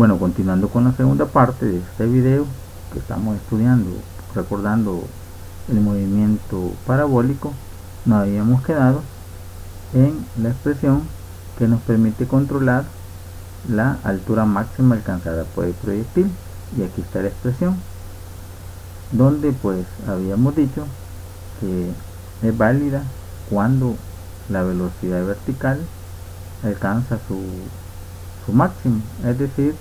Bueno, continuando con la segunda parte de este video que estamos estudiando, recordando el movimiento parabólico, nos habíamos quedado en la expresión que nos permite controlar la altura máxima alcanzada por el proyectil. Y aquí está la expresión donde pues habíamos dicho que es válida cuando la velocidad vertical alcanza su máximo, es decir,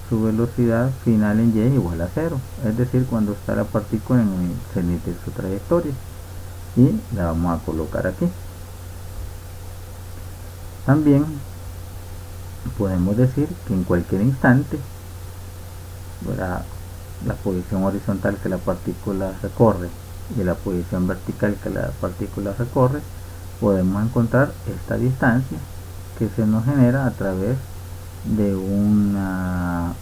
su velocidad final en y es igual a 0, es decir, cuando está la partícula en el cenit de su trayectoria, y la vamos a colocar aquí. También podemos decir que en cualquier instante, la posición horizontal que la partícula recorre y la posición vertical que la partícula recorre, podemos encontrar esta distancia que se nos genera a través de una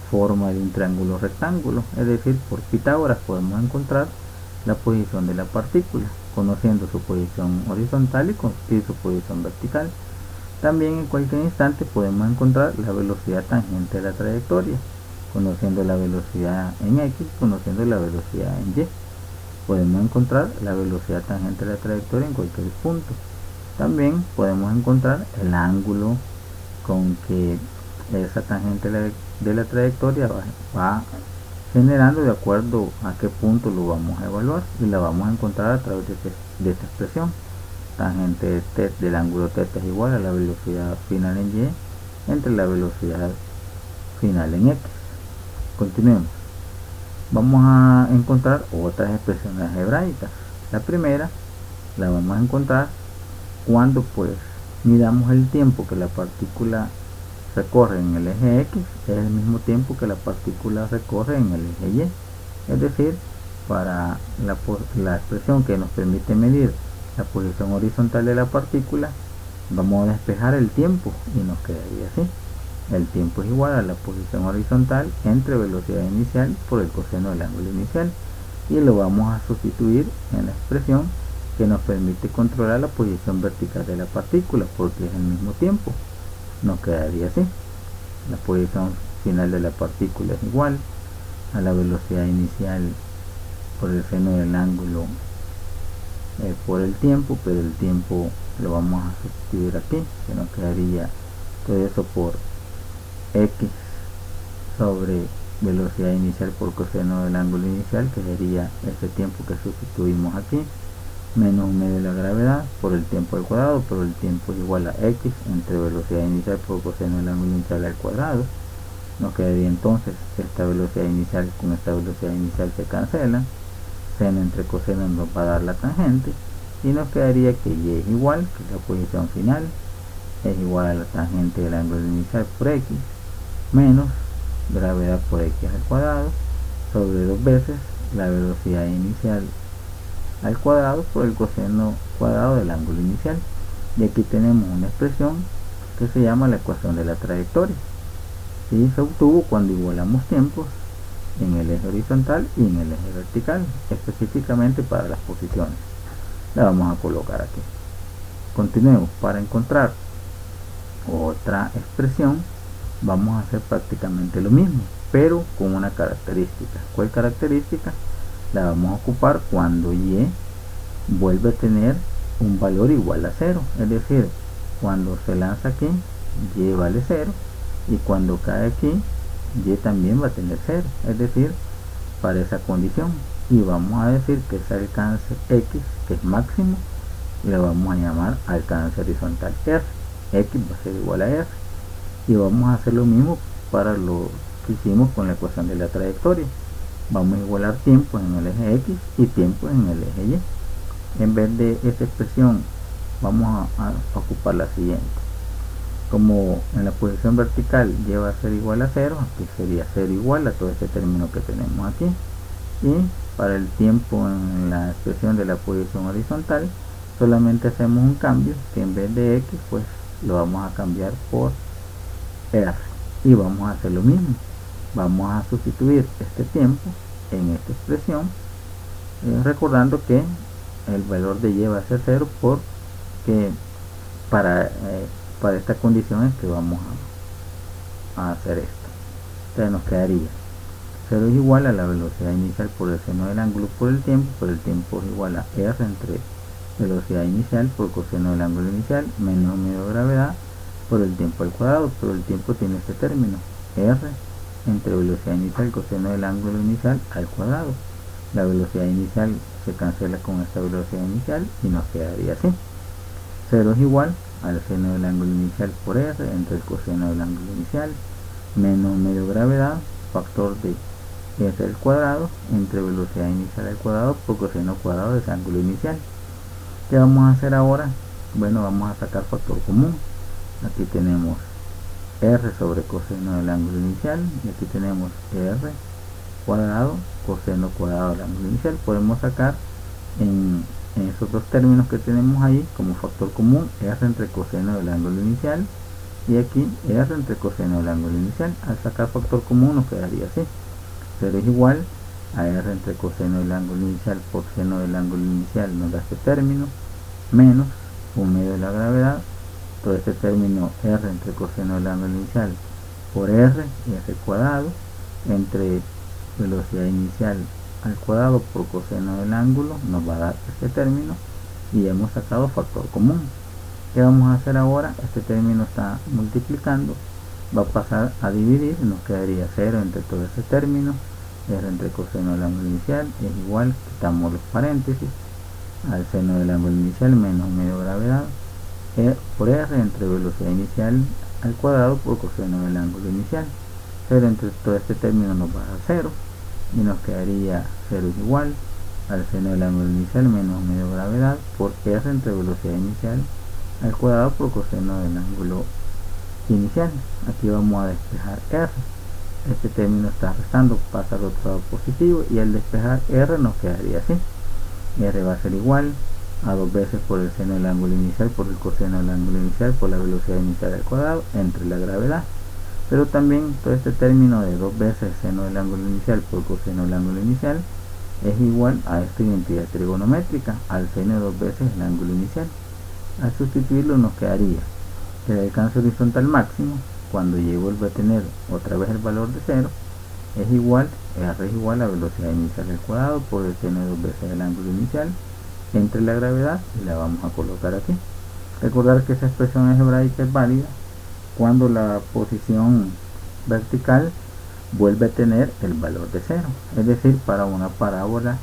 forma de un triángulo rectángulo, es decir, por Pitágoras podemos encontrar la posición de la partícula, conociendo su posición horizontal y su posición vertical. También en cualquier instante podemos encontrar la velocidad tangente de la trayectoria, conociendo la velocidad en X, conociendo la velocidad en Y. Podemos encontrar la velocidad tangente de la trayectoria en cualquier punto. También podemos encontrar el ángulo con que esa tangente de la trayectoria va generando de acuerdo a qué punto lo vamos a evaluar, y la vamos a encontrar a través de esta expresión. Tangente del ángulo θ es igual a la velocidad final en Y entre la velocidad final en X. Continuemos. Vamos a encontrar otras expresiones algebraicas. La primera la vamos a encontrar cuando pues midamos el tiempo que la partícula recorre en el eje X, es el mismo tiempo que la partícula recorre en el eje Y. Es decir, para la expresión que nos permite medir la posición horizontal de la partícula, vamos a despejar el tiempo y nos quedaría así. El tiempo es igual a la posición horizontal entre velocidad inicial por el coseno del ángulo inicial, y lo vamos a sustituir en la expresión que nos permite controlar la posición vertical de la partícula, porque es el mismo tiempo. Nos quedaría así: la posición final de la partícula es igual a la velocidad inicial por el seno del ángulo por el tiempo, pero el tiempo lo vamos a sustituir aquí, que nos quedaría todo eso por X sobre velocidad inicial por coseno del ángulo inicial, que sería ese tiempo que sustituimos aquí, menos medio de la gravedad por el tiempo al cuadrado, pero el tiempo es igual a X entre velocidad inicial por coseno del ángulo inicial al cuadrado. Nos quedaría entonces esta velocidad inicial con esta velocidad inicial se cancelan, seno entre coseno nos va a dar la tangente, y nos quedaría que Y es igual, que la posición final es igual a la tangente del ángulo inicial por X, menos gravedad por X al cuadrado, sobre 2 veces la velocidad inicial al cuadrado por el coseno cuadrado del ángulo inicial. Y aquí tenemos una expresión que se llama la ecuación de la trayectoria, y se obtuvo cuando igualamos tiempos en el eje horizontal y en el eje vertical, específicamente para las posiciones. La vamos a colocar aquí. Continuemos. Para encontrar otra expresión vamos a hacer prácticamente lo mismo, pero con una característica. ¿Cuál característica? La vamos a ocupar cuando Y vuelve a tener un valor igual a 0, es decir, cuando se lanza aquí Y vale 0, y cuando cae aquí Y también va a tener 0, es decir, para esa condición. Y vamos a decir que ese alcance X, que es máximo, le vamos a llamar alcance horizontal R. X va a ser igual a R. Y vamos a hacer lo mismo para lo que hicimos con la ecuación de la trayectoria. Vamos a igualar tiempos en el eje X y tiempos en el eje Y. En vez de esta expresión vamos a ocupar la siguiente. Como en la posición vertical Y va a ser igual a 0, aquí sería 0 igual a todo este término que tenemos aquí. Y para el tiempo en la expresión de la posición horizontal solamente hacemos un cambio, que en vez de X pues lo vamos a cambiar por R, y vamos a hacer lo mismo. Vamos a sustituir este tiempo en esta expresión, recordando que el valor de Y va a ser 0, porque para esta condición es que vamos a hacer esto. Entonces nos quedaría 0 es igual a la velocidad inicial por el seno del ángulo por el tiempo, pero el tiempo es igual a R entre velocidad inicial por coseno del ángulo inicial menos medio de gravedad por el tiempo al cuadrado, pero el tiempo tiene este término, R entre velocidad inicial coseno del ángulo inicial al cuadrado. La velocidad inicial se cancela con esta velocidad inicial y nos quedaría así. 0 es igual al seno del ángulo inicial por R entre el coseno del ángulo inicial menos medio gravedad, factor de R al cuadrado entre velocidad inicial al cuadrado por coseno cuadrado de ese ángulo inicial. ¿Qué vamos a hacer ahora? Bueno, vamos a sacar factor común. Aquí tenemos R sobre coseno del ángulo inicial y aquí tenemos R cuadrado coseno cuadrado del ángulo inicial. Podemos sacar en esos dos términos que tenemos ahí como factor común R entre coseno del ángulo inicial y aquí R entre coseno del ángulo inicial. Al sacar factor común nos quedaría así: 0 es igual a R entre coseno del ángulo inicial por seno del ángulo inicial, nos da este término, menos 1 medio de la gravedad, todo este término R entre coseno del ángulo inicial por R cuadrado entre velocidad inicial al cuadrado por coseno del ángulo, nos va a dar este término y hemos sacado factor común. ¿Qué vamos a hacer ahora? Este término está multiplicando, va a pasar a dividir, nos quedaría 0 entre todo este término, R entre coseno del ángulo inicial es igual, quitamos los paréntesis, al seno del ángulo inicial menos medio gravedad por R entre velocidad inicial al cuadrado por coseno del ángulo inicial. 0 entre todo este término nos va a dar 0 y nos quedaría 0 es igual al seno del ángulo inicial menos medio gravedad por R entre velocidad inicial al cuadrado por coseno del ángulo inicial. Aquí vamos a despejar R. Este término está restando, pasa al otro lado positivo y al despejar R nos quedaría así: R va a ser igual a 2 veces por el seno del ángulo inicial por el coseno del ángulo inicial por la velocidad inicial al cuadrado entre la gravedad. Pero también todo este término de 2 veces seno del ángulo inicial por coseno del ángulo inicial es igual a esta identidad trigonométrica, al seno de 2 veces el ángulo inicial. Al sustituirlo nos quedaría que el alcance horizontal máximo, cuando Y vuelve a tener otra vez el valor de 0, es igual, R es igual a velocidad inicial al cuadrado por el seno de 2 veces el ángulo inicial entre la gravedad, y la vamos a colocar aquí. Recordar que esa expresión algebraica es válida cuando la posición vertical vuelve a tener el valor de 0, es decir, para una parábola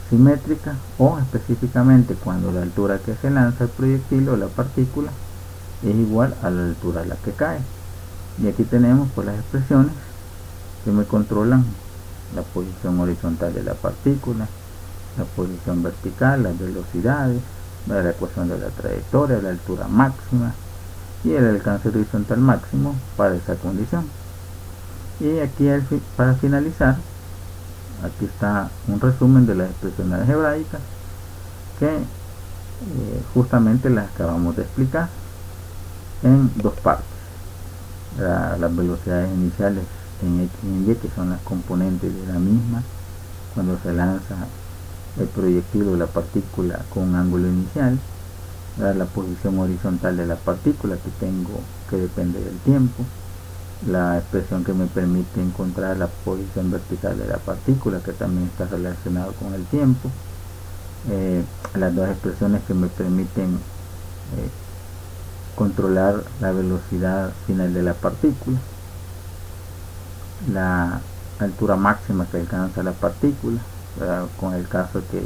simétrica, o específicamente cuando la altura que se lanza el proyectil o la partícula es igual a la altura a la que cae. Y aquí tenemos pues las expresiones que me controlan la posición horizontal de la partícula, la posición vertical, las velocidades, la ecuación de la trayectoria, la altura máxima y el alcance horizontal máximo para esa condición. Y aquí para finalizar, aquí está un resumen de las expresiones algebraicas que justamente las acabamos de explicar en dos partes: las velocidades iniciales en X y en Y, que son las componentes de la misma cuando se lanza el proyectil o la partícula con un ángulo inicial, la posición horizontal de la partícula que tengo que depende del tiempo, la expresión que me permite encontrar la posición vertical de la partícula que también está relacionado con el tiempo, las dos expresiones que me permiten controlar la velocidad final de la partícula, la altura máxima que alcanza la partícula, con el caso que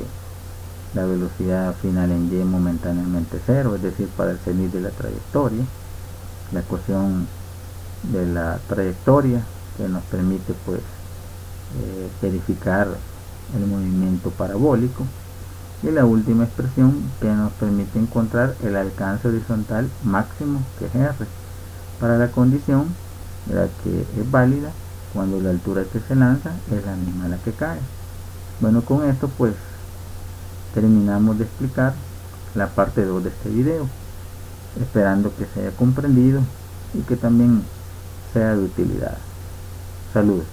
la velocidad final en Y momentáneamente 0, es decir, para el cenit de la trayectoria, la ecuación de la trayectoria que nos permite pues verificar el movimiento parabólico, y la última expresión que nos permite encontrar el alcance horizontal máximo, que es R, para la condición de la que es válida cuando la altura que se lanza es la misma a la que cae. Bueno, con esto pues terminamos de explicar la parte 2 de este video, esperando que se haya comprendido y que también sea de utilidad. Saludos.